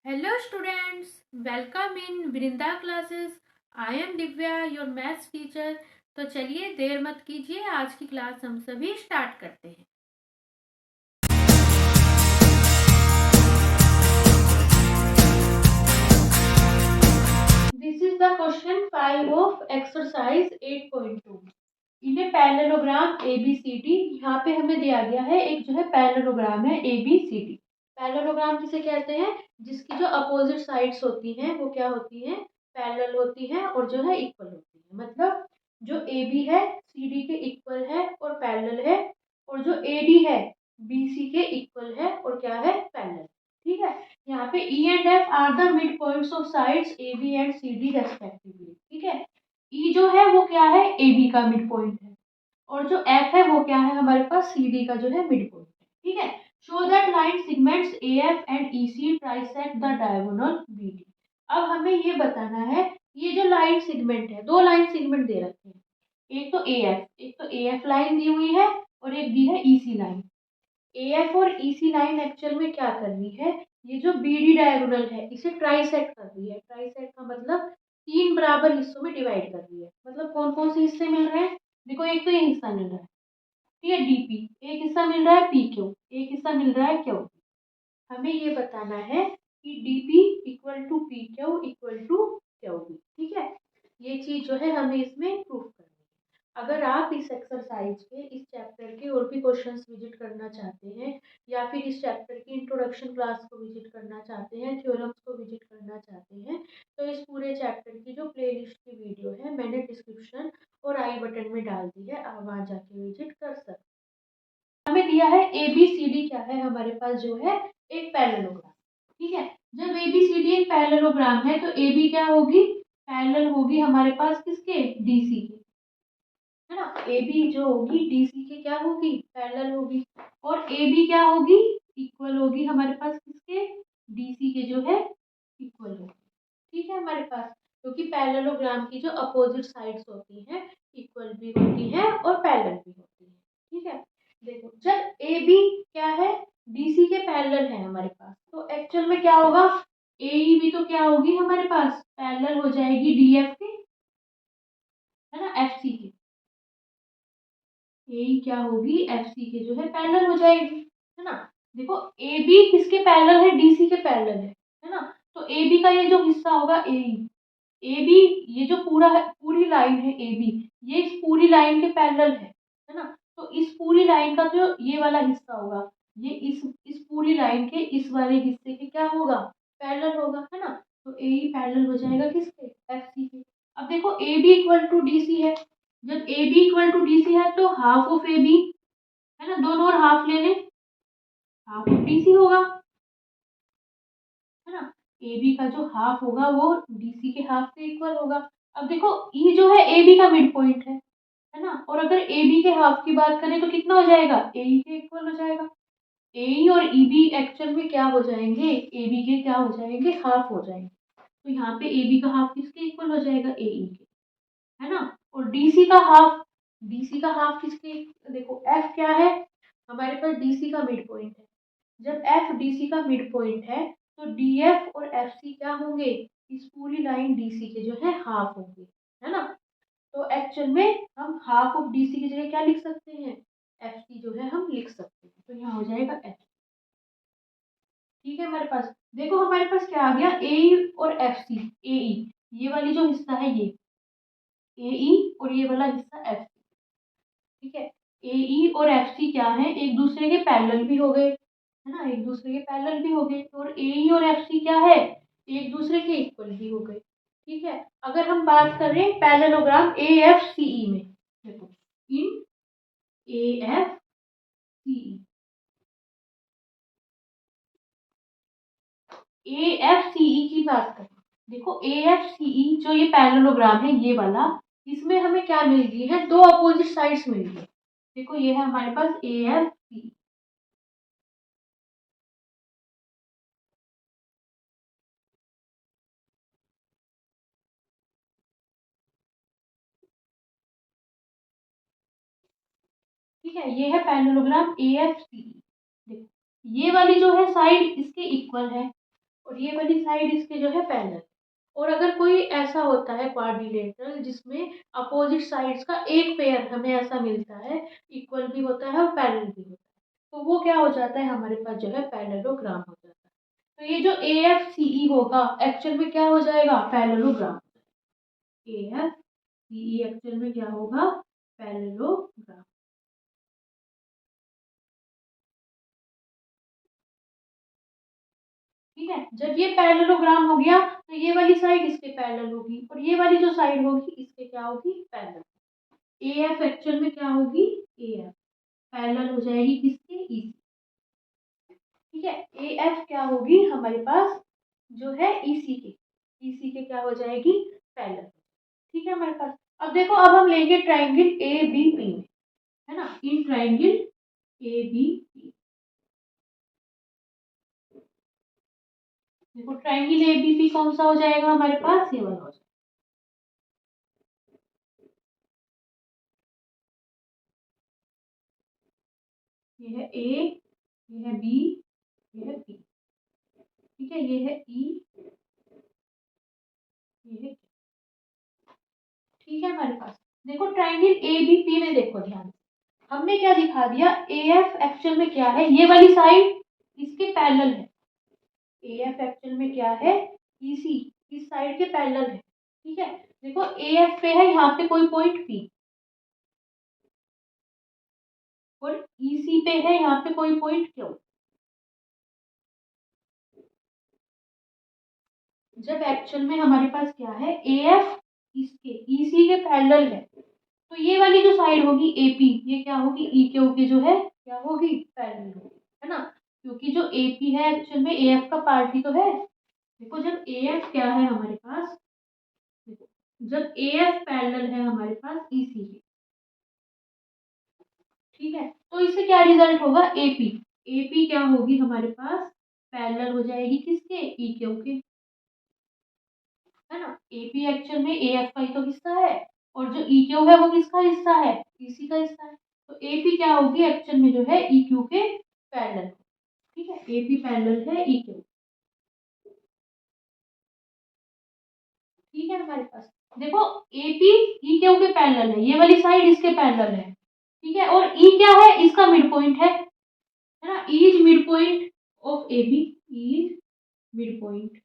Hello students, welcome in Vrinda classes. I am Divya, your maths teacher. तो चलिए देर मत कीजिए, आज की क्लास हम सभी स्टार्ट करते हैं। This is the question 5 of exercise 8.2. In a parallelogram ABCD। यहाँ पे हमें दिया गया है एक जो है पैरेललोग्राम है ABCD। पैरेललोग्राम किसे कहते हैं? जिसकी जो अपोजिट साइड्स होती हैं वो क्या होती हैं? पैरेलल होती हैं और जो है इक्वल होती है। मतलब जो AB है CD के इक्वल है और पैरेलल है, और जो AD है BC के इक्वल है और क्या है? पैरेलल। ठीक है। यहाँ पे E and F are the mid points of sides AB and CD respectively. ठीक है। E जो है वो क्या है? AB का मिड पॉइंट है, और जो F है वो क्या है? हमारे पास CD का जो है मिड पॉइंट है। ठीक है। Show that line segments AF and EC trisect the diagonal BD। अब हमें ये बताना है, ये जो लाइन सेगमेंट है, दो लाइन सेगमेंट दे रखे हैं, एक तो AF लाइन दी हुई है और एक दी है EC लाइन। AF और EC लाइन एक्चुअल में क्या कर रही है? ये जो BD डायगोनल है इसे ट्राइसेक्ट कर रही है। ट्राइसेक्ट का मतलब तीन बराबर हिस्सों में डिवाइड कर रही है। मतलब कौन कौन से हिस्से मिल रहे हैं? देखो, एक तो ये हिस्सा मिल रहा है, ठीक है, DP। एक हिस्सा मिल रहा है PQ, एक हिस्सा मिल रहा है QQ। हमें ये बताना है कि DP equal to PQ equal to QB। ठीक है। ये चीज जो है हमें इसमें प्रूफ करनी है। अगर आप इस एक्सरसाइज के इस चैप्टर के और भी क्वेश्चंस विजिट करना चाहते हैं, या फिर इस चैप्टर की इंट्रोडक्शन क्लास को विजिट करना चाहते हैं, थ्योरम्स को विजिट करना चाहते हैं, तो इस पूरे चैप्टर की जो प्लेलिस्ट की वीडियो है मैंने डिस्क्रिप्शन और आई बटन में डाल दी है, आप वहाँ जाके विजिट कर सकते हैं। हमें दिया है ABCD क्या है? हमारे पास जो है एक पैरेललोग्राम। ठीक है। जब ABCD एक पैरेललोग्राम है तो AB क्या होगी? पैरेलल होगी हमारे पास किसके? DC के, है ना। AB जो होगी DC के क्या होगी? पैरेलल होगी। और AB क्या होगी? इक्वल होगी हमारे पास किसके? DC के जो है इक्वल होगी। ठीक है। हमारे पास क्योंकि पैरेललोग्राम की जो अपोजिट साइड्स होती हैं इक्वल भी होती हैं और पैरेलल भी होती हैं। ठीक है। देखो, जब AB क्या है? DC के पैरेलल है हमारे पास, तो एक्चुअल में क्या होगा? AE भी तो क्या होगी हमारे पास? पैरेलल हो जाएगी DF के, है ना, FC के। AE क्या होगी? FC के जो है पैरेलल हो जाएगी, है ना। देखो, AB किसके पैरेलल है? DC के पैरेलल है ना। तो AB का ये जो हिस्सा होगा AB, ये जो पूरा है, पूरी लाइन है AB, ये इस पूरी लाइन के पैरेलल है ना। तो इस पूरी लाइन का जो ये वाला हिस्सा होगा, ये इस पूरी लाइन के इस वाले हिस्से के क्या होगा? पैरेलल होगा, है ना। तो AE पैरेलल हो जाएगा किसके? FC के। अब देखो, AB इक्वल टू DC है। जब AB इक्वल टू DC है तो हाफ ऑफ AB, है ना, दोनों और हाफ ले लें, हाफ ऑफ DC होगा, है ना। AB का जो हाफ होगा वो DC के हाफ के इक्वल होगा। अब देखो, E जो है AB का मिड पॉइंट है ना। और अगर AB के हाफ की बात करें तो कितना हो जाएगा? AE के इक्वल हो जाएगा। AE और EB एक्चुअल में क्या हो जाएंगे? AB के क्या हो जाएंगे? हाफ हो जाएंगे। तो यहाँ पे AB का हाफ किसके इक्वल हो जाएगा? AE के, है ना। और DC का हाफ किसके? देखो, F क्या है? हमारे पास DC का मिड पॉइंट है। जब F DC का मिड पॉइंट है तो DF और FC क्या होंगे? इस पूरी लाइन DC के जो है हाफ होंगे, है ना। तो एक्चुअल में हम हाफ ऑफ DC की जगह क्या लिख सकते हैं? FC जो है हम लिख सकते हैं। तो यहाँ हो जाएगा F। ठीक है। हमारे पास देखो, हमारे पास क्या आ गया? AE और FC। AE ये वाली जो हिस्सा है ये AE, और ये वाला हिस्सा FC। ठीक है। AE और FC क्या है? एक दूसरे के पैरेलल भी हो गए, है ना, एक दूसरे के पैरेलल भी हो गए। और AE और FC क्या है? एक दूसरे के इक्वल भी हो गए। ठीक है। अगर हम बात करें पैरेललोग्राम AFCE में, देखो, इन AFCE, AFCE की बात करें, देखो AFCE जो ये पैरेललोग्राम है ये वाला, इसमें हमें क्या मिल गई है? दो अपोजिट साइड्स मिल गई। देखो, ये है हमारे पास AFCE। ठीक है। ये है पैरेललोग्राम AFCE। देखो, ये वाली जो है साइड इसके इक्वल है, और ये वाली साइड इसके जो है पैरेलल। और अगर कोई ऐसा होता है क्वाड्रिलेटरल जिसमें अपोजिट साइड्स का एक पेयर हमें ऐसा मिलता है, इक्वल भी होता है और पैरेलल भी होता है, तो वो क्या हो जाता है, हमारे पास जो है पैरेललोग्राम हो जाता है। तो ये जो ए एफ सी ई होगा एक्चुअल में क्या हो जाएगा, parallelogram. A F C E actual में क्या होगा, पैरेललोग्राम। ठीक है, जब ये पैरेललोग्राम हो गया तो ये वाली साइड इसके पैरेलल होगी और ये वाली जो साइड होगी इसके क्या होगी, पैरेलल। ए एफ एक्चुअल में क्या होगी, ए एफ पैरेलल हो जाएगी किसके, ई सी। ठीक है, ए एफ क्या होगी हमारे पास जो है ई सी के, ई सी के क्या हो जाएगी, पैरेलल। ठीक है हमारे पास। अब देखो, अब हम लेंगे ट्राइंगल ए बी पी में, है ना, in triangle A B P. देखो ट्राइंगल ए बी पी कौन सा हो जाएगा हमारे पास, ये वाला हो जाएगा। ये है ए, ये है बी, ये है पी। ठीक है, ये है ई, ये है, ठीक है हमारे पास। देखो ट्राइंगल ए बी पी में देखो ध्यान से, हमने क्या दिखा दिया, ए एफ एक्चुअल में क्या है, ये वाली साइड इसके पैरेलल है। ए एफ एक्चुअल में क्या है, ई सी इस साइड के पैरेलल है। ठीक है, देखो ए एफ पे है यहाँ पे कोई पॉइंट पी और ई सी पे है यहाँ पे कोई पॉइंट क्यू। जब एक्चुअल में हमारे पास क्या है, ए एफ इसके ई सी के पैरेलल है, तो ये वाली जो साइड होगी ए पी, ये क्या होगी, ई क्यू के जो है क्या होगी, पैरेलल होगी, है ना, क्योंकि जो ए पी है एक्चुअल में ए एफ का पार्ट ही तो है। देखो जब ए एफ क्या है हमारे पास, देखो जब ए एफ पैरेलल है हमारे पास ई सी के, ठीक है, तो इससे क्या रिजल्ट होगा, एपी। एपी क्या होगी हमारे पास, पैरेलल हो जाएगी किसके, ई क्यू के, है ना। एपी एक्चुअल में ए एफ का ही तो हिस्सा है और जो ई क्यू है वो किसका हिस्सा है, इसी का हिस्सा है। तो एपी क्या होगी एक्चुअल में जो है ई क्यू के पैरेलल। ठीक है, एपी पैरेलल है ई क्यू। ठीक है हमारे पास, देखो एपी ई क्यू के पैरेलल है, ये वाली साइड इसके पैरेलल है। ठीक है, और ई क्या है, इसका मिड पॉइंट है ना, is mid point of A B, is mid point.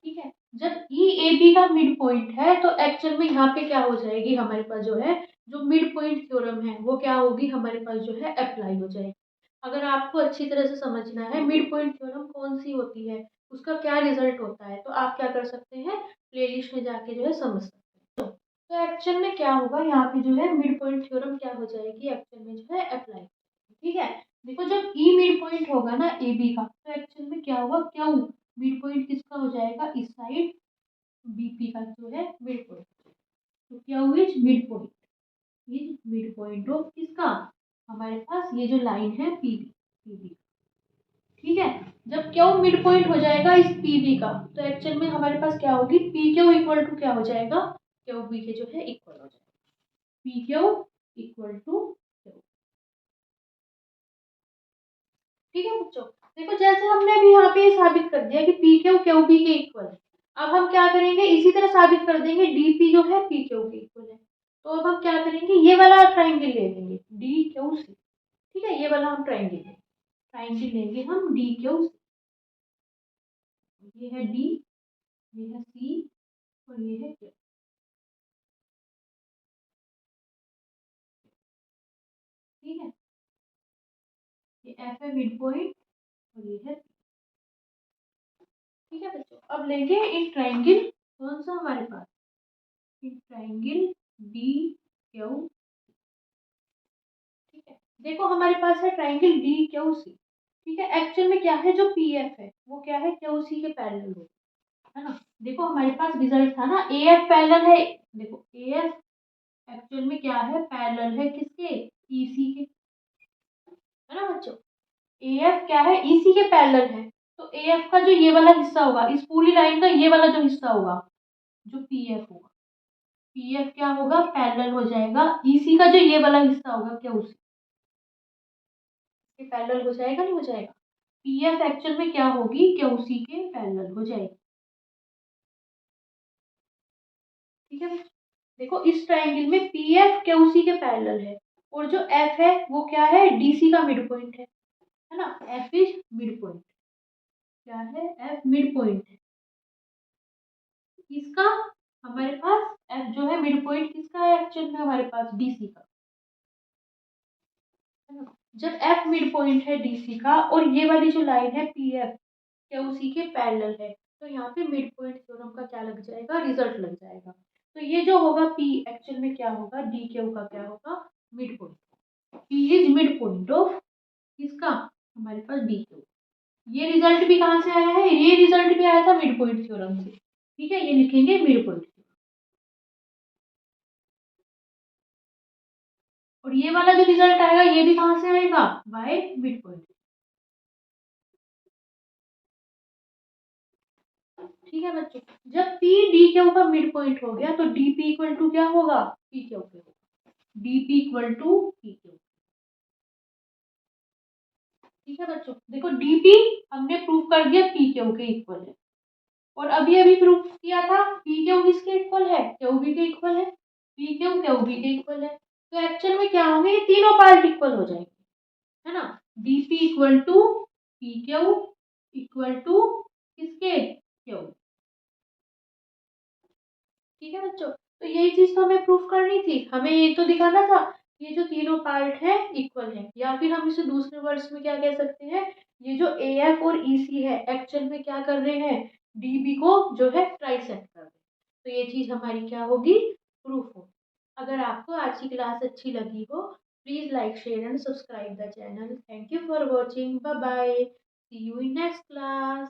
ठीक है, जब ई ए बी का मिड पॉइंट है तो एक्चुअल में यहाँ पे क्या हो जाएगी हमारे पास जो है, जो मिड पॉइंट थ्योरम है वो क्या होगी हमारे पास जो है, अप्लाई हो जाएगी। अगर आपको अच्छी तरह से समझना है मिड पॉइंट थ्योरम कौन सी होती है, उसका क्या रिजल्ट होता है, तो आप क्या कर सकते हैं, प्लेलिस्ट में जाके जो है समझ सकते हैं। तो एक्चुअल में क्या होगा यहाँ पे जो है, मिड पॉइंट थ्योरम क्या हो जाएगी एक्चुअल में जो है, अप्लाई। ठीक है, देखो जब ई मिड पॉइंट होगा ना ए बी का, तो एक्चुअल में क्या होगा, क्यू मिड पॉइंट किसका हो जाएगा, इस साइड बीपी का जो है मिड पॉइंट। तो Q is mid point, is mid point of किसका, हमारे पास ये जो लाइन है पीबी, पीबी। ठीक है, जब क्यू मिड पॉइंट हो जाएगा इस पीबी का, तो एक्चुअल में हमारे पास क्या होगी, पी क्यू इक्वल टू क्या हो जाएगा, क्यू बी के जो है इक्वल हो जाएगा, P Q equal to Q. ठीक है बच्चों, देखो जैसे हमने अभी यहाँ पे साबित कर दिया कि पी क्यू क्यू बी के इक्वल है, अब हम क्या करेंगे, इसी तरह साबित कर देंगे डी पी जो है पी क्यू के इक्वल है। तो अब हम क्या करेंगे, ये वाला ट्राइंगल ले लेंगे डी क्यू सी। ठीक है, ये वाला हम ट्राइंगल लेंगे हम डी क्यू सी। ये है डी, ये है सी और ये है क्यू। ठीक है, ये एफ है मिड पॉइंट और ये है। ठीक है बच्चों, अब लेंगे एक ट्राइंगल कौन सा हमारे पास, एक ट्राइंगल डी क्यू। ठीक है, देखो हमारे पास है ट्राइंगल डी क्यू सी। ठीक है, एक्चुअल में क्या है, जो पी एफ है वो क्या है, क्यू सी के पैरेलल है ना। देखो हमारे पास रिजल्ट था ना, ए एफ पैरेलल है, देखो ए एफ एक्चुअल में क्या है, पैरेलल है किसके, ई सी के, है ना बच्चों। ए एफ क्या है, ई सी के पैरेलल है, तो ए एफ का जो ये वाला हिस्सा होगा, इस पूरी लाइन का ये वाला जो हिस्सा होगा, जो पी एफ होगा, पी एफ क्या होगा, पैरेलल हो जाएगा ईसी का जो ये वाला हिस्सा होगा क्या उसी के पैरेलल हो जाएगा, नहीं हो जाएगा। पी एफ एक्चुअल में क्या होगी, क्या उसी के पैरेलल हो जाएगी। ठीक है, देखो इस ट्रायंगल में पी एफ क्या उसी के पैरेलल है, और जो एफ है वो क्या है, डीसी का मिड पॉइंट है ना। एफ इज मिड पॉइंट, क्या है, एफ मिड पॉइंट है किसका, हमारे पास एफ जो है मिड पॉइंट किसका है एक्चुअल में, हमारे पास डीसी का, है ना। जब एफ मिड पॉइंट है डीसी का और ये वाली जो लाइन है पी एफ क्या उसी के पैरेलल है, तो यहाँ पे मिड पॉइंट थ्योरम का क्या लग जाएगा, रिजल्ट लग जाएगा। तो ये जो होगा पी एक्चुअल में क्या होगा, डी क्यू का क्या होगा, mid point. P is mid point of किसका, हमारे पास डी क्यू। ये रिजल्ट भी कहाँ से आया है, ये रिजल्ट भी आया था मिड पॉइंट थ्योरम से। ठीक है, ये लिखेंगे मिड पॉइंट। और ये वाला जो रिजल्ट आएगा ये भी कहाँ से आएगा, बाय मिड पॉइंट। ठीक है बच्चों, जब पी डी क्यू का मिड पॉइंट हो गया तो डी पी इक्वल टू क्या होगा, पी क्यू पे होगा, D P equal to P Q. ठीक है बच्चों, देखो डी पी हमने प्रूव कर दिया पी क्यू के इक्वल है, और अभी अभी प्रूव किया था पी क्यू किसके इक्वल है, क्यू बी के इक्वल है, पी क्यू क्यू बी के इक्वल है। तो एक्चुअल में क्या होंगे, ये तीनों पार्ट इक्वल हो जाएंगे, है ना। D P equal to P Q equal to किसके, क्यू। ठीक है बच्चों, तो यही चीज तो हमें प्रूफ करनी थी, हमें ये तो दिखाना था ये जो तीनों पार्ट है इक्वल है, या फिर हम इसे दूसरे वर्ड्स में क्या कह सकते हैं, ये जो ए एफ और ई सी है एक्चुअल में क्या कर रहे हैं, डी बी को जो है ट्राइसेक्ट कर रहे हैं। तो ये चीज हमारी क्या होगी, प्रूफ हो। अगर आपको आज की क्लास अच्छी लगी हो, please like share and subscribe the channel. Thank you for watching, bye bye, see you in next class.